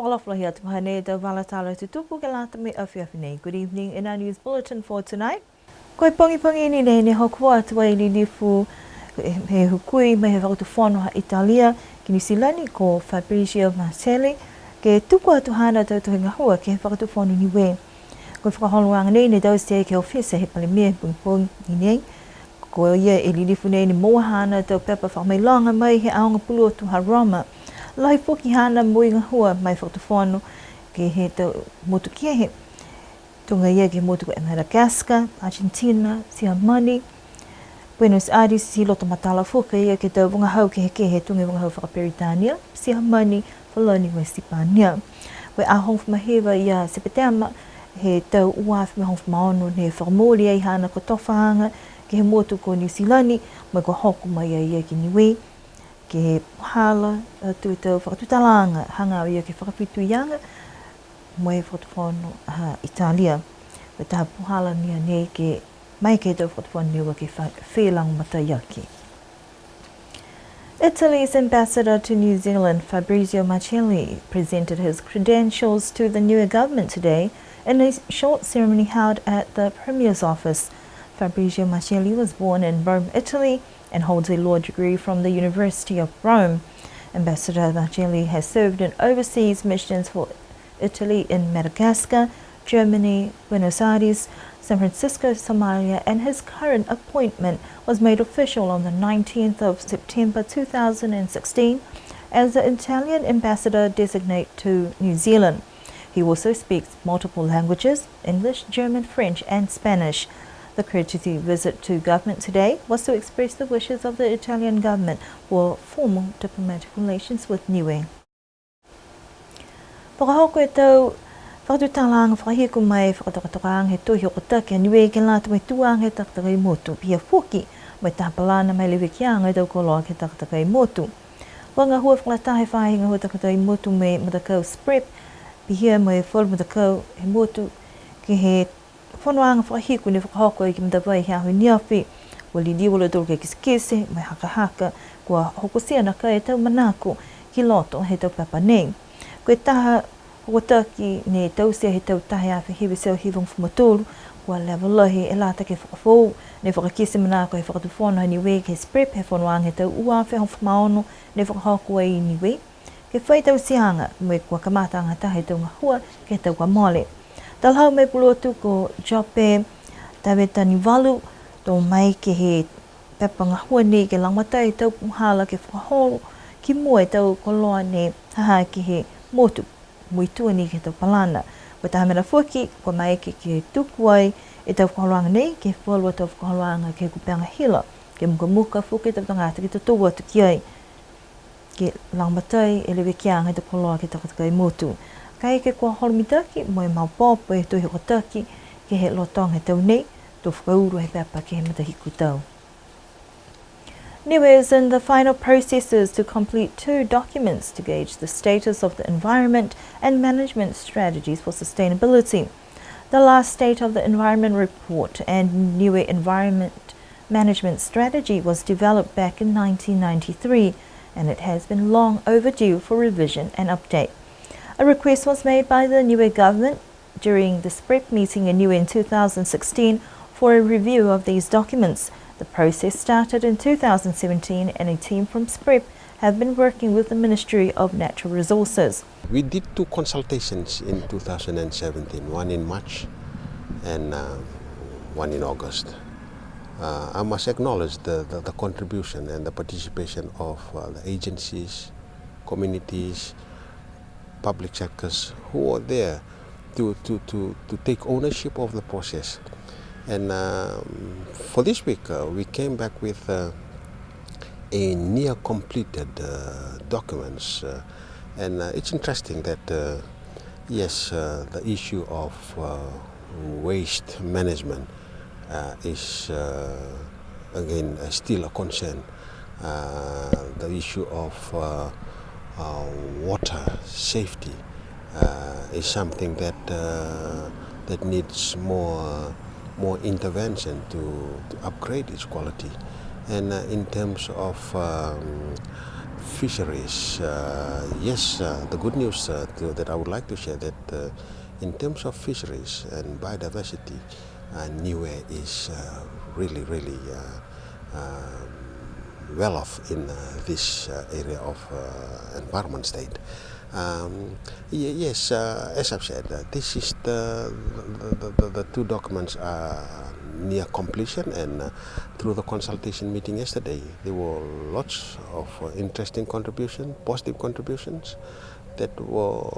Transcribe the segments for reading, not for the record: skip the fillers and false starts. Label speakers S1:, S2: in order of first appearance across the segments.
S1: whalawhala hia te mahane tau walatalo te tupu ke lata me awhiawhi nei. Good evening in our news bulletin for tonight. Koe pongi ni nei ne hokua atua I lilifu he hukui me he whakatuwhono ha Italia ki New Zealand ko Fabrizio Marcelli ke tuku atu hana tau tohi ngahua ke he whakatuwhono ni we. Koe whakaholoanga nei ne tau stea ke ofisa he pale mea pungpung ni nei. Ko ia e lilifu nei ni moa hana tau pepa whakamailanga mai he aonga pulu atu ha Roma. Lai foki hana mui ngahua mai whakatuwhono ke he tau motu kia he. Tunga ia ke motu ko Madagascar, Argentina, Siamani, Buenos Aires, si loto matala foka ia ke tau wangahau ke he tunga wangahau whakaperitania, Siamani, Faloni Westipania. Koe ahong whamahewa ia sepetema he tau uawhi mahong whamaono ne whakamori ai hana ko tofahanga ke he motu ko New Zealand, mai ko hoku mai ia ki niwe. Ke he puhala tui tau whakatutalanga hanga ia ke whakapitu ianga mo e whakatuwhono Italia. Koe taha puhala nia nei ke mai ke tau whakatuwhono niwa ke whelang matayaki. Italy's ambassador to New Zealand, Fabrizio Marcelli, presented his credentials to the new government today in a short ceremony held at the Premier's office. Fabrizio Marcelli was born in Rome, Italy, and holds a law degree from the University of Rome. Ambassador Marcelli has served in overseas missions for Italy in Madagascar, Germany, Buenos Aires, San Francisco, Somalia, and his current appointment was made official on the 19th of September 2016 as the Italian ambassador designate to New Zealand. He also speaks multiple languages, English, German, French, and Spanish. The courtesy visit to government today was to express the wishes of the Italian government for formal diplomatic relations with Niue. Whakahoko e tau whakatutalanga whakahiku mai whakatakatokanga he tohi o katake Niue ke lata mai tuanga he takataka I motu. Pia fuki mai tahapalana mai lewe kianga e tau koloa ke takataka I motu. Wanga hua whakatahe whahinga hua takataka I motu me matakau SPREP. Pihia mai wholu matakau he motu ke he whanoanga whakahiku ni whakahoko I ki mtawai hea hui niawhi. Wali diwala tolu ke kisikese mai haka kua hokosia na ka e tau manako ki loto he tau papa nei. Koe taha hokotaki ne tau sea he tau tahe awhi hewe seo hivong whamatolu kua lewa lahi e lata ke whakafou ne whakakise manako he whakatuwhono ni we ke SPREP he whanoanga he tau uawhi hong whamaono ne whakahoko ai ni we. Ke whai tau sianga me kua kamatanga tahe tau ngahua ke tau kwa mole. Talhau me pulotu ko Jope taweta ni walu tō mai ke he pepa ngahua ni ke langmatai tau puhala ke whakaholo ki mua tau koloa ne haha ki he motu muitua ni ke tau palana. Wa taha mera fuaki, kua mai ke tuku ai e tau whakaholoanga nei ke whalua tau whakaholoanga ke kupeanga hila. Ke muka fuki tau tangata ki tau atu ki ai. Ke langmatai e lewe kianga tau koloa ke takataka I motu. Kai ke kua holomitaki, mo e maupopo e tuhi hokotaki ke he lotong he tau nei, tō whakauru he pepa ke he matahiku tau. Niue is in the final processes to complete 2 documents to gauge the status of the environment and management strategies for sustainability. The last State of the Environment report and Niue Environment Management Strategy was developed back in 1993, and it has been long overdue for revision and update. A request was made by the Niue government during the SPREP meeting in Niue in 2016 for a review of these documents. The process started in 2017 and a team from SPREP have been working with the Ministry of Natural Resources.
S2: We did 2 consultations in 2017, one in March and one in August. I must acknowledge the contribution and the participation of the agencies, communities, public sectors who are there to take ownership of the process. And for this week, we came back with a near completed documents. And it's interesting that, yes, the issue of waste management is, again, still a concern. The issue of water safety is something that needs more intervention to upgrade its quality. And in terms of fisheries, yes, the good news that I would like to share that in terms of fisheries and biodiversity, Niue is really well off in this area of environment state. Yes, as I've said, this is the two documents are near completion, and through the consultation meeting yesterday, there were lots of interesting contributions, positive contributions that were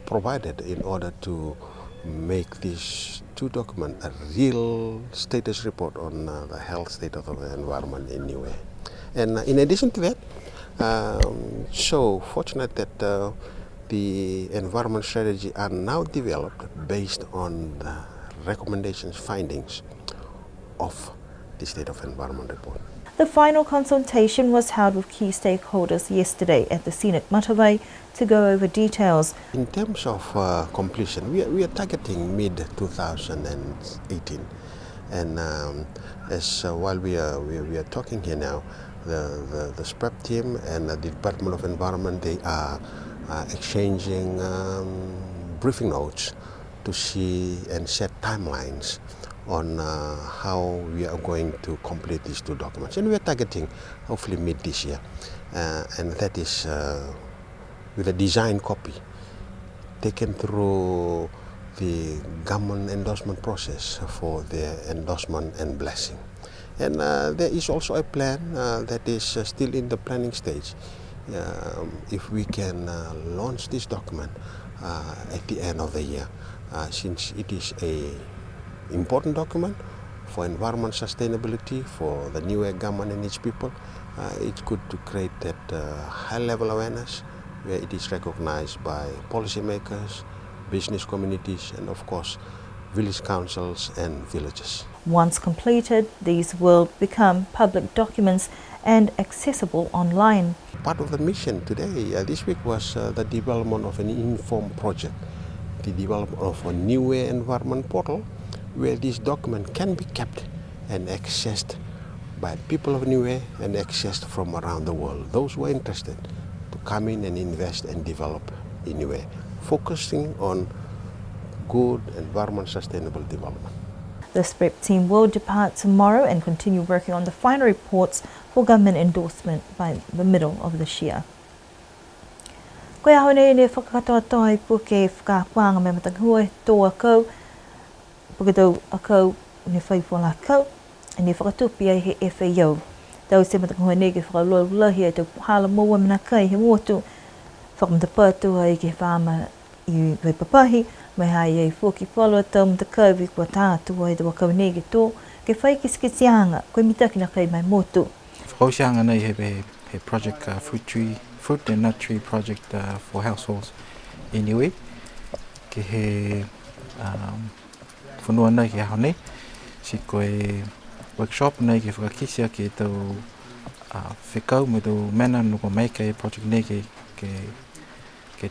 S2: provided in order to make these two documents a real status report on the health state of the environment in Niue. And in addition to that, so fortunate that the environment strategy are now developed based on the recommendations, findings of the State of Environment report.
S1: The final consultation was held with key stakeholders yesterday at the Scenic Matawai to go over details.
S2: In terms of completion, we are targeting mid-2018, and as while we are talking here now, the SPREP team and the Department of Environment, they are exchanging briefing notes to see and set timelines on how we are going to complete these two documents. And we are targeting hopefully mid this year. And that is with a design copy taken through the government endorsement process for their endorsement and blessing. And there is also a plan that is still in the planning stage. If we can launch this document at the end of the year, since it is a important document for environment sustainability for the Niue government and its people, it's good to create that high level awareness where it is recognized by policymakers, business communities, and of course village councils and villages.
S1: Once completed, these will become public documents and accessible online.
S2: Part of the mission today, this week, was the development of an informed project, the development of a Niue environment portal where this document can be kept and accessed by people of Niue and accessed from around the world. Those who are interested to come in and invest and develop in Niue, focusing on good environment sustainable development.
S1: The SPREP team will depart tomorrow and continue working on the final reports for government endorsement by the middle of this year. Koe aho nei ne whakakatoa po ke whakapuanga me matangua tō akau, pukatau akau ne whaipola akau, ne whakatupi ai he FAO. Tau se matangua nei ke whakalolahi e tau hala mua mana kai he motu, whakamtapatu ai ke whama I papahi, mai hai ei whoki whalua tau mtakau vi kua tātua ai te wakau nei ke tō, ke whai ki skitianga, koe mitaki na kai mai motu.
S3: Whakausianga nei he project fruit and nut tree project for households in Niue. Ke he whanua nei ke aho nei, si koe workshop nei ke whakakisia ke tau whekau me tau mana nuko mai ke project nei ke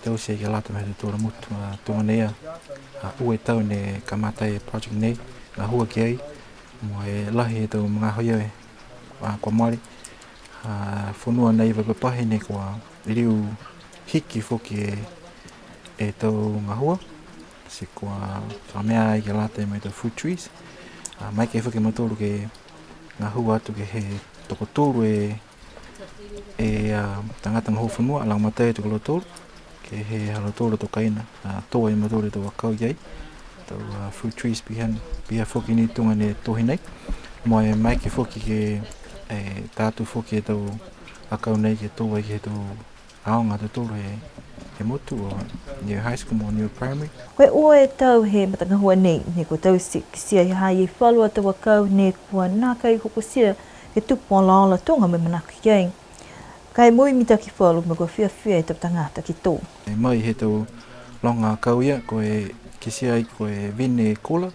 S3: tau se ke lata me te tōra mutu tōna nea ue tau ne kamatai project nei ngā hua ki ai mo e lahi e tau mga hoia e kua maari whanua nei wapapahi nei kua riu hiki whoki e tau ngā hua si kua whamea ai ke lata me tau fruit trees mai ke whoki matoru ke ngā hua atu ke he toko tōru tangata ngā hua whanua alang matai e toko lotoru ke he halotoro to kaina toa I matore to wakau iai tau fruit trees pia whoki ni tunga ne tohi nei mo e mai ke whoki ke tātu whoki e tau akau nei ke toa I ke tau aonga te toro he motu o New High School mo New Primary.
S1: Koe ua e tau he matangahua nei, ne ko tau kisia I hai I whalua te wakau ne kua nākai hokosia ke tupu o laola tonga me manaki iai. Kai mui mita ki whalu me kua whiawhia e tau tangata ki tō.
S3: Mai he tau longa kauia koe kisia I koe vine kola,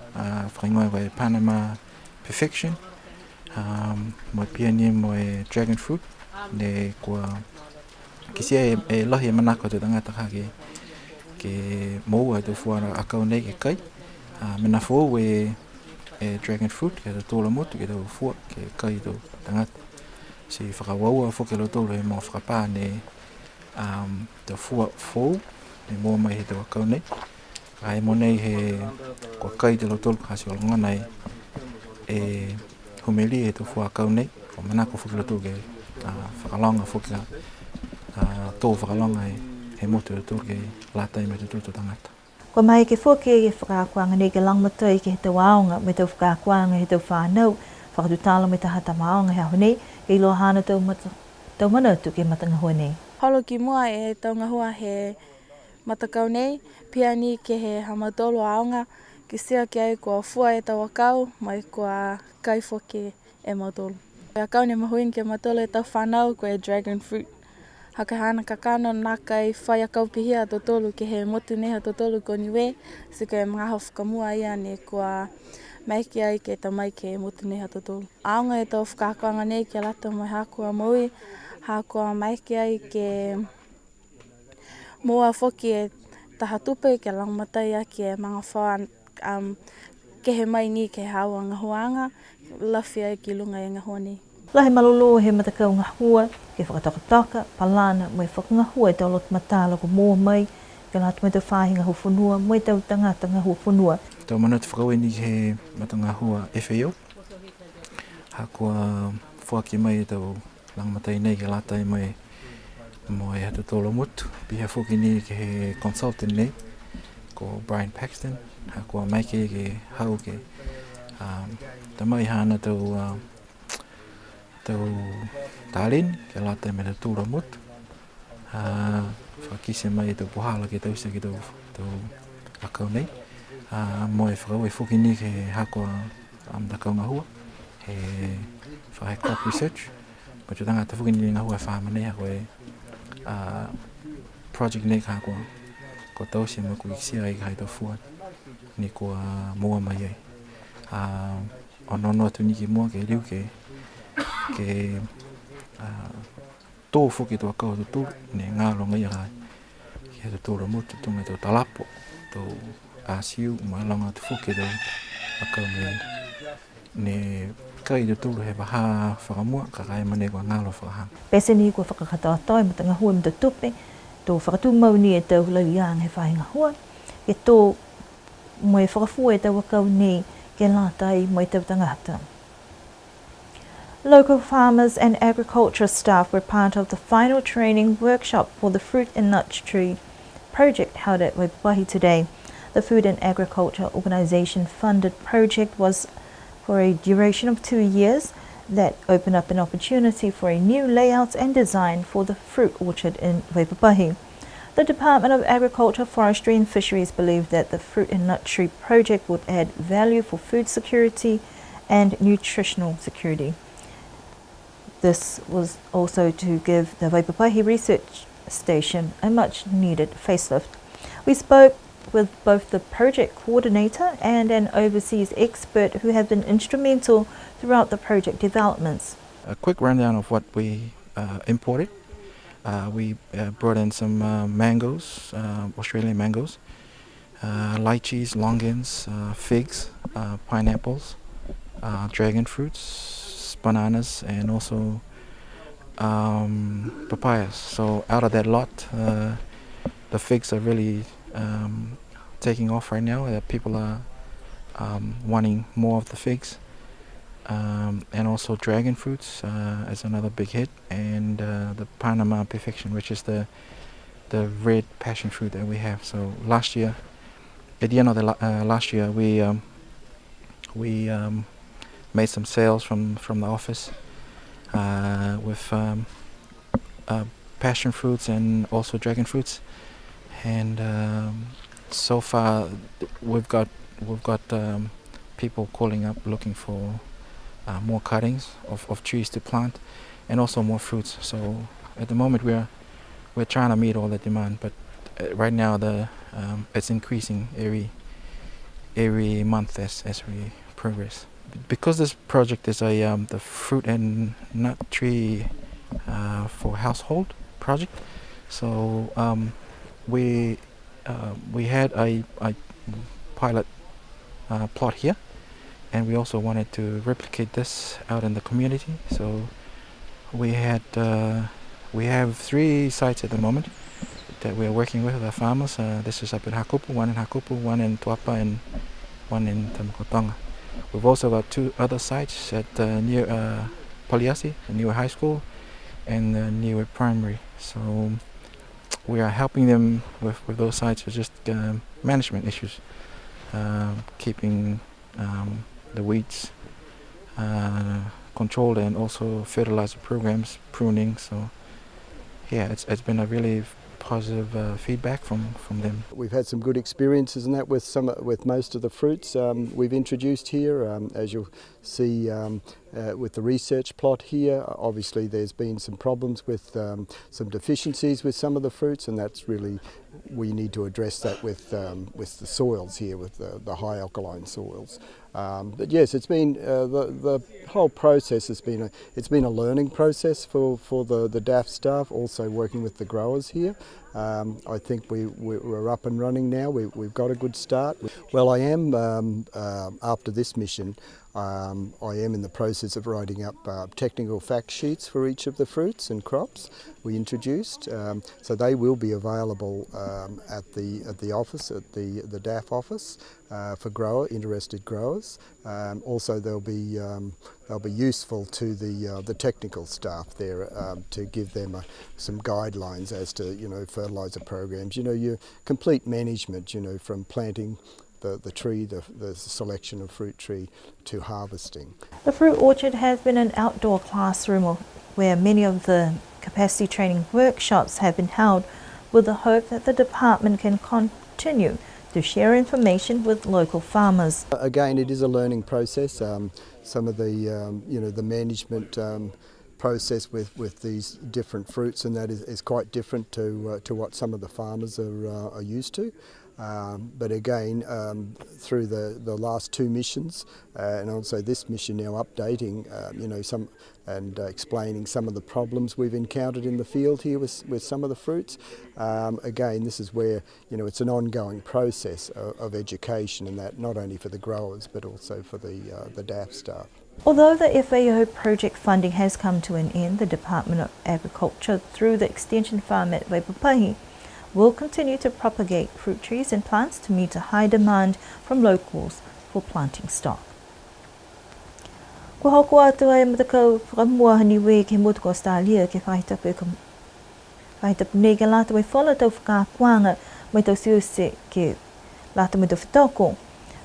S3: whaingoa koe Panama Perfection, mo pia ni mo e Dragon Fruit, ne kua kisia e lahi e manako te tangata ka ke moua te whuara akau nei ke kai, mena whou e Dragon Fruit, ke tau tōla motu, ke tau whua, ke kai tau tangata. si whakawaua whoke lo tolu he mo whakapā ne te fua fōu, ne mua mai he te wakau nei. Ai mo nei he kua kai te lo tolu kasi o longa nei e humeli he te fua kau nei, o manako whoke lo tolu ke whakalonga whoke tō whakalonga he motu lo tolu ke lātai me te tūtu tangata.
S1: Ko mai ke whoke e whakakuanga nei ke langmatai ke he te waonga me tau whakakuanga he tau whānau, whakatutala me te hata maonga he aho nei, e ilo hana tau manatu ke matangahua nei.
S4: Holo ki mua e taungahua he matakau nei, pia ni ke he hamatolo aonga, ki sea ki ai kua fua e tau akau, mai kua kai whoke e matolo. E akau ne mahuin ke matolo e tau whanau ko e dragon fruit. Haka hana kakano nā kai whai akau pihia a totolu ke he motu neha totolu ko niwe, sika e mga whakamua ia ne kua maiki ai ke tamai ke motu neha totolu. Aonga e tau whakakuanga nei ke lata mai hakua maui, hakua maiki ai ke moa whoki e taha tupe ke langmatai aki e mga whaua ke he mai ni ke hawa ngahuanga, lawhi ai ki lunga e ngahua ni.
S1: Lahi malolo he matakau ngahua, ke whakatakataka, palana, mai whakangahua e tau lot matala ko mua mai, ke lātu mai tau whāhinga hu whunua, mai tau tangata ngahu whunua.
S3: Tau mana te whakaweni he matangahua FAO. Hakua whuaki mai e tau langmatai nei ke lātai mai mo e hata tolo mutu. Piha whuki ni ke he consultant nei, ko Brian Paxton. Hakua mai ke hau ke tamai hana tau tālin ke lātai mai te tūra mutu. Whakise mai e tau puhala ke tausa ki tau akau nei. Mo e whakau e whuki ni ke hakua takau ngahua. He whahe crop research. Ko te tangata whuki ni ngahua e whahama nei hako e project nei ka hakua. Ko tausi mo ku ikisia ai ka tau fua ni kua mua mai ai. Ono atu ni ki mua ke riu ke tō whuki tō akau tū ne ngāro ngai a ki he tōra mutu tunga tō talapo tō asiu mai langa tu whuki tō akau ne kai tō tūru he waha whakamua ka kai mane kua ngāro whakahanga.
S1: Pese ni kua whakakataatoi ma tanga hua mta tupe, tō whakatū mau ni e tau lauiang he whahinga hua, e tō mai whakafua e tau akau ni ke lātai mai tau tangata. Local farmers and agriculture staff were part of the final training workshop for the Fruit and Nut Tree project held at Waipapahi today. The Food and Agriculture Organisation funded project was for a duration of 2 years that opened up an opportunity for a new layout and design for the fruit orchard in Waipapahi. The Department of Agriculture, Forestry and Fisheries believed that the Fruit and Nut Tree project would add value for food security and nutritional security. This was also to give the Waipapahi Research Station a much needed facelift. We spoke with both the project coordinator and an overseas expert who have been instrumental throughout the project developments.
S3: A quick rundown of what we imported. We brought in some mangoes, Australian mangoes, lychees, longans, figs, pineapples, dragon fruits, bananas, and also papayas. So out of that lot, the figs are really taking off right now. People are wanting more of the figs, and also dragon fruits is another big hit, and the Panama Perfection, which is the red passion fruit that we have. So last year, at the end of the last year, we made some sales from the office with passion fruits and also dragon fruits, and so far we've got people calling up looking for more cuttings of trees to plant, and also more fruits. So at the moment we're trying to meet all the demand, but right now it's increasing every month as we progress. Because this project is the fruit and nut tree for household project, so we had a pilot plot here, and we also wanted to replicate this out in the community. So we have 3 sites at the moment that we are working with our farmers. This is up in Hakupu, one in Tuapa, and one in Tamukotonga. We've also got 2 other sites at near Poliasi, the Niue High School, and Niue Primary. So we are helping them with those sites with just management issues, keeping the weeds controlled, and also fertilizer programs, pruning. So yeah, it's been a really positive feedback from them.
S5: We've had some good experiences in that with most of the fruits we've introduced here. As you'll see with the research plot here, obviously there's been some problems with some deficiencies with some of the fruits, and that's really, we need to address that with the soils here, with the high alkaline soils. But yes, it's been the whole process has been a learning process for the DAF staff, also working with the growers here. I think we're up and running now. We've got a good start. Well, I am after this mission, I am in the process of writing up technical fact sheets for each of the fruits and crops we introduced. So they will be available at the office, at the DAF office, for interested growers. Also, they'll be useful to the technical staff there to give them some guidelines as to fertilizer programs. Your complete management. From planting the tree, the selection of fruit tree, to harvesting.
S1: The fruit orchard has been an outdoor classroom where many of the capacity training workshops have been held, with the hope that the department can continue to share information with local farmers.
S5: Again, it is a learning process. Some of the management process with these different fruits and that is quite different to what some of the farmers are used to. But again, through the last 2 missions and also this mission now, updating some and explaining some of the problems we've encountered in the field here with some of the fruits. Again, this is where it's an ongoing process of education, and that not only for the growers but also for the DAF staff.
S1: Although the FAO project funding has come to an end, the Department of Agriculture, through the Extension Farm at Waipapahi, will continue to propagate fruit trees and plants to meet a high demand from locals for planting stock. Ko hoko atu ai matakau whakamua hani we ke motu ko Australia ke whaitapu nei ke lata wai whala tau whakakuanga mai tau siuse ke lata mai tau whitoko.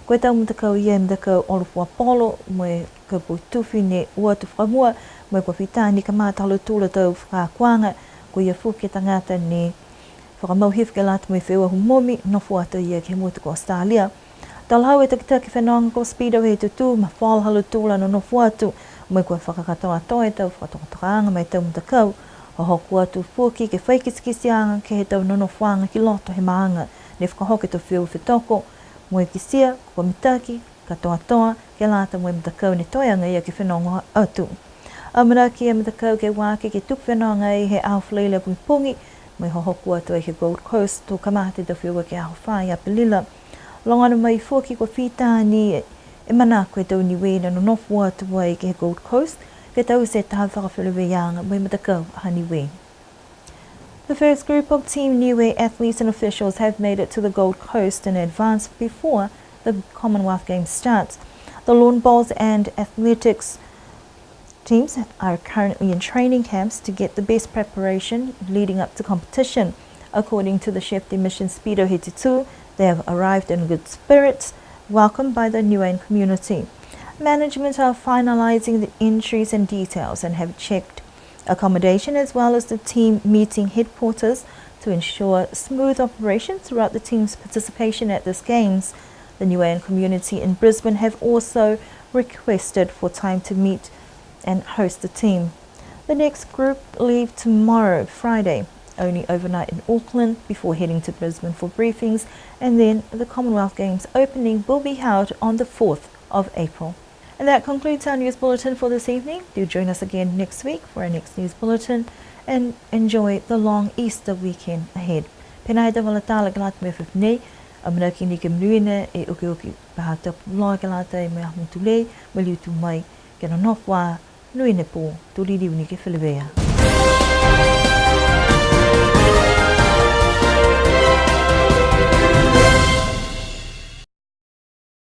S1: Koe tau matakau ia matakau olufua polo mai ka putuwhi ne ua tu whakamua mai ko whitani ka mātalo tūla tau whakakuanga ko ia fuke tangata ne whakamauhif ke lata mai whewa humomi nofu atu ia ke motu ko Australia. Talhau e takitaki whenonga ko Speedo he tutu ma whal halu tūla no nofu atu mai ko whakakatoa toe tau whakatokotokaanga mai tau matakau ho hoku atu fuki ke whaikisi-kisianga ke he tau nonofuanga ki loto he maanga ne whakahoke to whiu whitoko moe kisia ko mitaki katoa ke lata moe matakau ne toianga ia ke whenonga atu. Amaraki e matakau ke wāke ke tuk whenonga i he awhleila pungi mai ho hoku atu e ke Gold Coast tō kamate to whiu ke aho whai a Pelila. Longana mai fuki ko whitani e mana koe tau niwe na no nofu atu ai ke Gold Coast ke tau se taha whakawhileweanga mai matakau a niwe. The first group of Team Niue athletes and officials have made it to the Gold Coast in advance before the Commonwealth Games starts. The lawn bowls and athletics teams are currently in training camps to get the best preparation leading up to competition. According to the chef de mission Speedo Hetitu, they have arrived in good spirits, welcomed by the Niuean community. Management are finalising the entries and details and have checked accommodation as well as the team meeting headquarters to ensure smooth operation throughout the team's participation at this Games. The Niuean community in Brisbane have also requested for time to meet and host the team. The next group leave tomorrow, Friday, only overnight in Auckland before heading to Brisbane for briefings, and then the Commonwealth Games opening will be held on the 4th of April. And that concludes our news bulletin for this evening. Do join us again next week for our next news bulletin and enjoy the long Easter weekend ahead. Penai te walatala galata me whiwhnei, amanaki ni ke mnuina e uki pahata loa galata e mea mutulei, maliutu mai ke no nofwa nui ne po, turi riu ni ke whelewea.